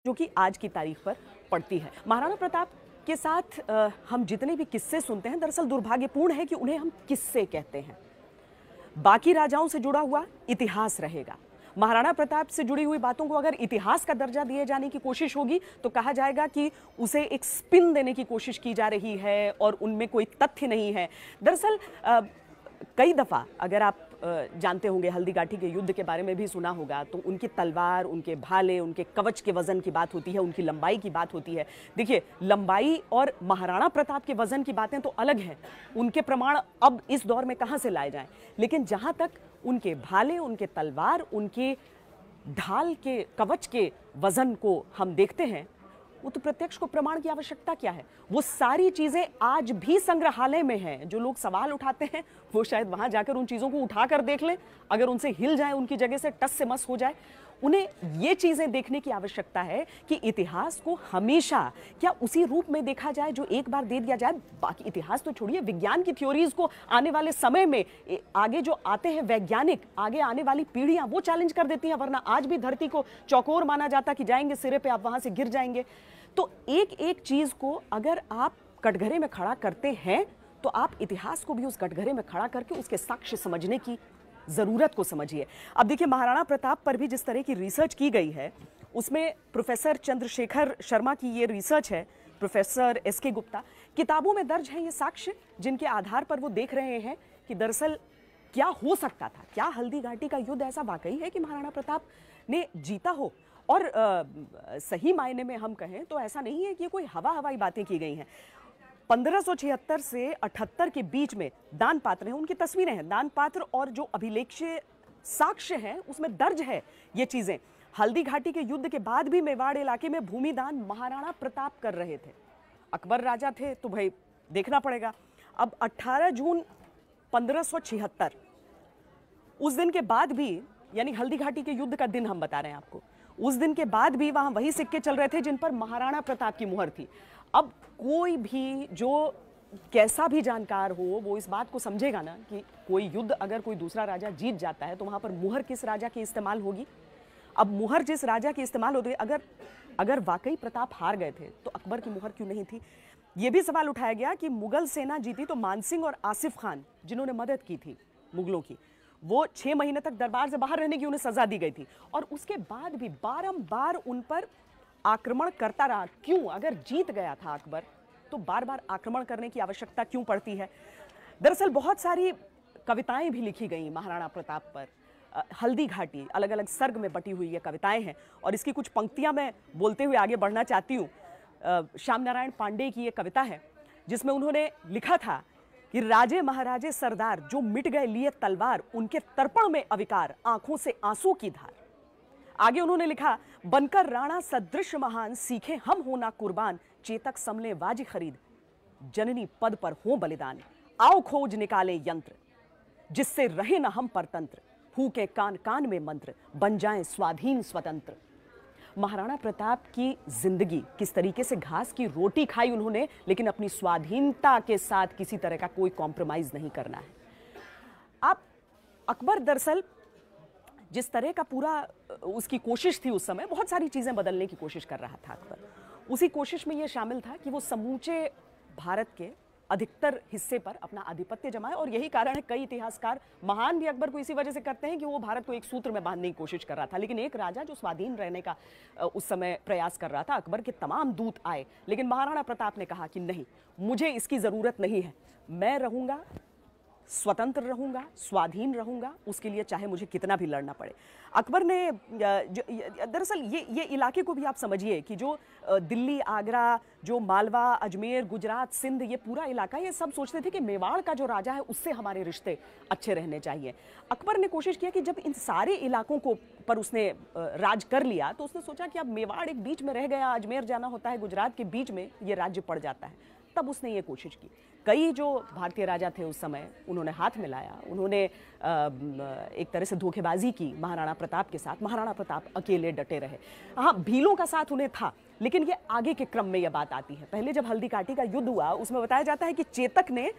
जो कि आज की तारीख पर पड़ती है। महाराणा प्रताप के साथ हम जितने भी किस्से सुनते हैं, दरअसल दुर्भाग्यपूर्ण है कि उन्हें हम किस्से कहते हैं। बाकी राजाओं से जुड़ा हुआ इतिहास रहेगा। महाराणा प्रताप से जुड़ी हुई बातों को अगर इतिहास का दर्जा दिए जाने की कोशिश होगी तो कहा जाएगा कि उसे एक स्पिन देने की कोशिश की जा रही है और उनमें कोई तथ्य नहीं है। दरअसल कई दफ़ा अगर आप जानते होंगे, हल्दीघाटी के युद्ध के बारे में भी सुना होगा, तो उनकी तलवार, उनके भाले, उनके कवच के वजन की बात होती है, उनकी लंबाई की बात होती है। देखिए, लंबाई और महाराणा प्रताप के वजन की बातें तो अलग हैं, उनके प्रमाण अब इस दौर में कहाँ से लाए जाएं, लेकिन जहाँ तक उनके भाले, उनके तलवार, उनके ढाल के कवच के वजन को हम देखते हैं, वो तो प्रत्यक्ष को प्रमाण की आवश्यकता क्या है। वो सारी चीजें आज भी संग्रहालय में हैं। जो लोग सवाल उठाते हैं वो शायद वहां जाकर उन चीजों को उठा कर देख लें, अगर उनसे हिल जाए, उनकी जगह से टस से मस हो जाए। उन्हें ये चीजें देखने की आवश्यकता है कि इतिहास को हमेशा क्या उसी रूप में देखा जाए जो एक बार दे दिया जाए। बाकी इतिहास तो छोड़िए, विज्ञान की थ्योरीज को आने वाले समय में आगे जो आते हैं वैज्ञानिक, आगे आने वाली पीढ़ियां वो चैलेंज कर देती हैं, वरना आज भी धरती को चौकोर माना जाता कि जाएंगे सिरे पे, आप वहां से गिर जाएंगे। तो एक एक चीज को अगर आप कटघरे में खड़ा करते हैं तो आप इतिहास को भी उस कटघरे में खड़ा करके उसके साक्ष्य समझने की जरूरत को समझिए। अब देखिए, महाराणा प्रताप पर भी जिस तरह की रिसर्च की गई है, उसमें प्रोफेसर चंद्रशेखर शर्मा की ये रिसर्च है, प्रोफेसर एस.के. गुप्ता, किताबों में दर्ज हैं ये साक्ष्य जिनके आधार पर वो देख रहे हैं कि दरअसल क्या हो सकता था, क्या हल्दीघाटी का युद्ध ऐसा वाकई है कि महाराणा प्रताप ने जीता हो। और सही मायने में हम कहें तो ऐसा नहीं है कि ये कोई हवाई बातें की गई हैं। 1576 से 78 के बीच में दान पात्र हैं, उनकी तस्वीरें हैं, दान पात्र और जो अभिलेखीय साक्ष्य हैं उसमें दर्ज है ये चीजें। हल्दीघाटी के युद्ध के बाद भी मेवाड़ इलाके में भूमिदान महाराणा प्रताप कर रहे थे। अकबर राजा थे तो भाई देखना पड़ेगा। अब 18 जून 1576, उस दिन के बाद भी, यानी हल्दीघाटी के युद्ध का दिन हम बता रहे हैं आपको, उस दिन के बाद भी वहां वही सिक्के चल रहे थे जिन पर महाराणा प्रताप की मुहर थी। अब कोई भी जो कैसा भी जानकार हो वो इस बात को समझेगा ना कि कोई युद्ध अगर कोई दूसरा राजा जीत जाता है तो वहां पर मुहर किस राजा की इस्तेमाल होगी। अब मुहर जिस राजा की इस्तेमाल होती है, अगर वाकई प्रताप हार गए थे तो अकबर की मुहर क्यों नहीं थी। यह भी सवाल उठाया गया कि मुगल सेना जीती तो मानसिंह और आसिफ खान, जिन्होंने मदद की थी मुगलों की, वो 6 महीने तक दरबार से बाहर रहने की उन्हें सजा दी गई थी और उसके बाद भी बारंबार उन पर आक्रमण करता रहा। क्यों? अगर जीत गया था अकबर तो बार बार आक्रमण करने की आवश्यकता क्यों पड़ती है। दरअसल बहुत सारी कविताएं भी लिखी गई महाराणा प्रताप पर। हल्दीघाटी अलग अलग सर्ग में बटी हुई ये कविताएं हैं और इसकी कुछ पंक्तियां मैं बोलते हुए आगे बढ़ना चाहती हूँ। श्याम नारायण पांडे की ये कविता है जिसमें उन्होंने लिखा था कि राजे महाराजे सरदार जो मिट गए लिए तलवार, उनके तर्पण में अविकार, आंखों से आंसू की धार। आगे उन्होंने लिखा, बनकर राणा सदृश महान, सीखे हम होना कुर्बान, चेतक समले वाजी खरीद, जननी पद पर हो बलिदान। आओ खोज निकाले यंत्र, जिससे रहे न हम परतंत्र, फूके कान कान में मंत्र, बन जाएं स्वाधीन स्वतंत्र। महाराणा प्रताप की जिंदगी किस तरीके से घास की रोटी खाई उन्होंने, लेकिन अपनी स्वाधीनता के साथ किसी तरह का कोई कॉम्प्रोमाइज नहीं करना है। आप अकबर दरअसल जिस तरह का पूरा उसकी कोशिश थी उस समय, बहुत सारी चीजें बदलने की कोशिश कर रहा था अकबर। उसी कोशिश में यह शामिल था कि वो समूचे भारत के अधिकतर हिस्से पर अपना आधिपत्य जमाए और यही कारण है कई इतिहासकार महान भी अकबर को इसी वजह से करते हैं कि वो भारत को एक सूत्र में बांधने की कोशिश कर रहा था। लेकिन एक राजा जो स्वाधीन रहने का उस समय प्रयास कर रहा था, अकबर के तमाम दूत आए, लेकिन महाराणा प्रताप ने कहा कि नहीं, मुझे इसकी जरूरत नहीं है, मैं रहूंगा, स्वतंत्र रहूंगा, स्वाधीन रहूंगा, उसके लिए चाहे मुझे कितना भी लड़ना पड़े। अकबर ने दरअसल ये इलाके को भी आप समझिए कि जो दिल्ली, आगरा, जो मालवा, अजमेर, गुजरात, सिंध, ये पूरा इलाका, ये सब सोचते थे कि मेवाड़ का जो राजा है उससे हमारे रिश्ते अच्छे रहने चाहिए। अकबर ने कोशिश किया कि जब इन सारे इलाकों को पर उसने राज कर लिया तो उसने सोचा कि अब मेवाड़ एक बीच में रह गया, अजमेर जाना होता है, गुजरात के बीच में ये राज्य पड़ जाता है। तब उसने ये कोशिश की। कई जो भारतीय राजा थे उस समय, उन्होंने हाथ मिलाया, उन्होंने एक तरह से धोखेबाजी की महाराणा प्रताप के साथ। महाराणा प्रताप अकेले डटे रहे। हाँ, भीलों का साथ उन्हें था, लेकिन ये आगे के क्रम में यह बात आती है। पहले जब हल्दीघाटी का युद्ध हुआ उसमें बताया जाता है कि चेतक ने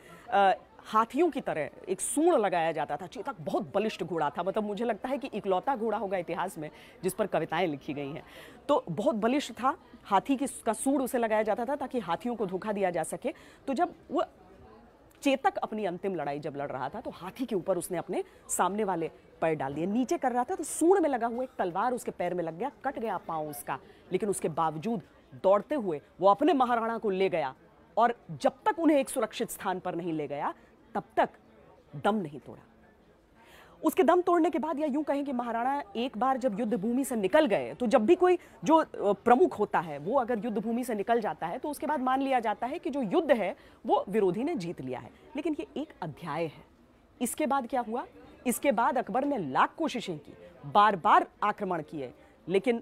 हाथियों की तरह एक सूंड लगाया जाता था। चेतक बहुत बलिष्ठ घोड़ा था, मतलब मुझे लगता है कि इकलौता घोड़ा होगा इतिहास में जिस पर कविताएं लिखी गई हैं। तो बहुत बलिष्ठ था, हाथी का सूंड उसे लगाया जाता था ताकि हाथियों को धोखा दिया जा सके। तो जब वो चेतक अपनी अंतिम लड़ाई जब लड़ रहा था तो हाथी के ऊपर उसने अपने सामने वाले पैर डाल दिए, नीचे कर रहा था तो सूंड में लगा हुआ एक तलवार उसके पैर में लग गया, कट गया पांव उसका। लेकिन उसके बावजूद दौड़ते हुए वो अपने महाराणा को ले गया और जब तक उन्हें एक सुरक्षित स्थान पर नहीं ले गया तब तक दम नहीं तोड़ा। उसके दम तोड़ने के बाद, या यूं कहें कि महाराणा एक बार जब युद्ध भूमि से निकल गए, तो जब भी कोई जो प्रमुख होता है वो अगर युद्ध भूमि से निकल जाता है तो उसके बाद मान लिया जाता है कि जो युद्ध है वो विरोधी ने जीत लिया है। लेकिन ये एक अध्याय है। इसके बाद क्या हुआ? इसके बाद अकबर ने लाख कोशिशें की, बार बार आक्रमण किए, लेकिन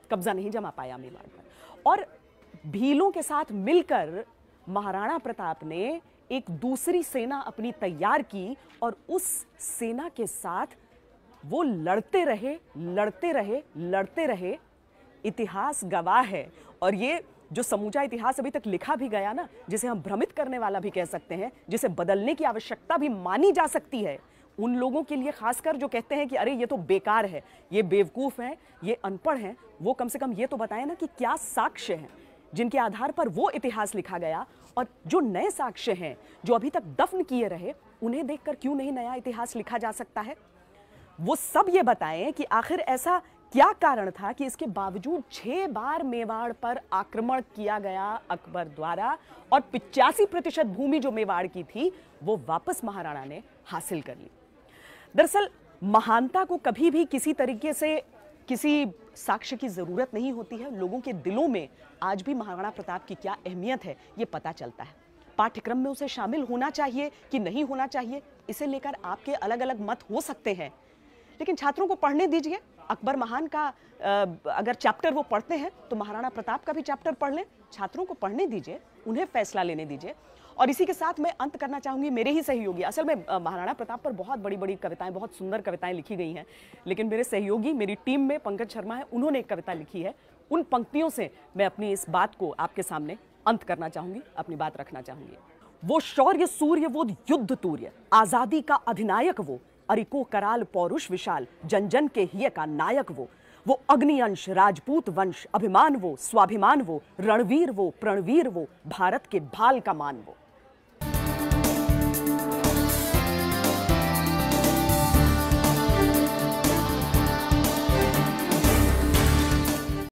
कब्जा नहीं जमा पाया मेवाड़ पर। और भीलों के साथ मिलकर महाराणा प्रताप ने एक दूसरी सेना अपनी तैयार की और उस सेना के साथ वो लड़ते रहे, लड़ते रहे, लड़ते रहे। इतिहास गवाह है, और ये जो समूचा इतिहास अभी तक लिखा भी गया ना, जिसे हम भ्रमित करने वाला भी कह सकते हैं, जिसे बदलने की आवश्यकता भी मानी जा सकती है, उन लोगों के लिए खासकर जो कहते हैं कि अरे ये तो बेकार है, ये बेवकूफ हैं, ये अनपढ़ हैं, वो कम से कम ये तो बताएं ना कि क्या साक्ष्य हैं जिनके आधार पर वो इतिहास लिखा गया, और जो नए साक्ष्य हैं जो अभी तक दफन किए रहे, उन्हें देखकर क्यों नहीं नया इतिहास लिखा जा सकता है। वो सब ये बताएं कि आखिर ऐसा क्या कारण था कि इसके बावजूद 6 बार मेवाड़ पर आक्रमण किया गया अकबर द्वारा, और 85% भूमि जो मेवाड़ की थी वो वापस महाराणा ने हासिल कर ली। दरअसल महानता को कभी भी किसी तरीके से किसी साक्ष्य की जरूरत नहीं होती है। लोगों के दिलों में आज भी महाराणा प्रताप की क्या अहमियत है ये पता चलता है। पाठ्यक्रम में उसे शामिल होना चाहिए कि नहीं होना चाहिए, इसे लेकर आपके अलग अलग मत हो सकते हैं, लेकिन छात्रों को पढ़ने दीजिए। अकबर महान का अगर चैप्टर वो पढ़ते हैं तो महाराणा प्रताप का भी चैप्टर पढ़ लें। छात्रों को पढ़ने दीजिए, उन्हें फैसला लेने दीजिए। और इसी के साथ मैं अंत करना चाहूंगी, मेरे ही सहयोगी, असल में महाराणा प्रताप पर बहुत बड़ी बड़ी कविताएं, बहुत सुंदर कविताएं लिखी गई हैं, लेकिन मेरे सहयोगी, मेरी टीम में पंकज शर्मा है, उन्होंने एक कविता लिखी है। उन पंक्तियों से मैं अपनी इस बात को आपके सामने अंत करना चाहूंगी, अपनी बात रखना चाहूंगी। वो शौर्य सूर्य, वो युद्ध तूर्य, आजादी का अधिनायक वो, अरिको कराल पौरुष विशाल, जन जन के हिय का नायक वो अग्नि अंश राजपूत वंश, अभिमान वो, स्वाभिमान वो, रणवीर वो, प्रणवीर वो, भारत के भाल का मान वो।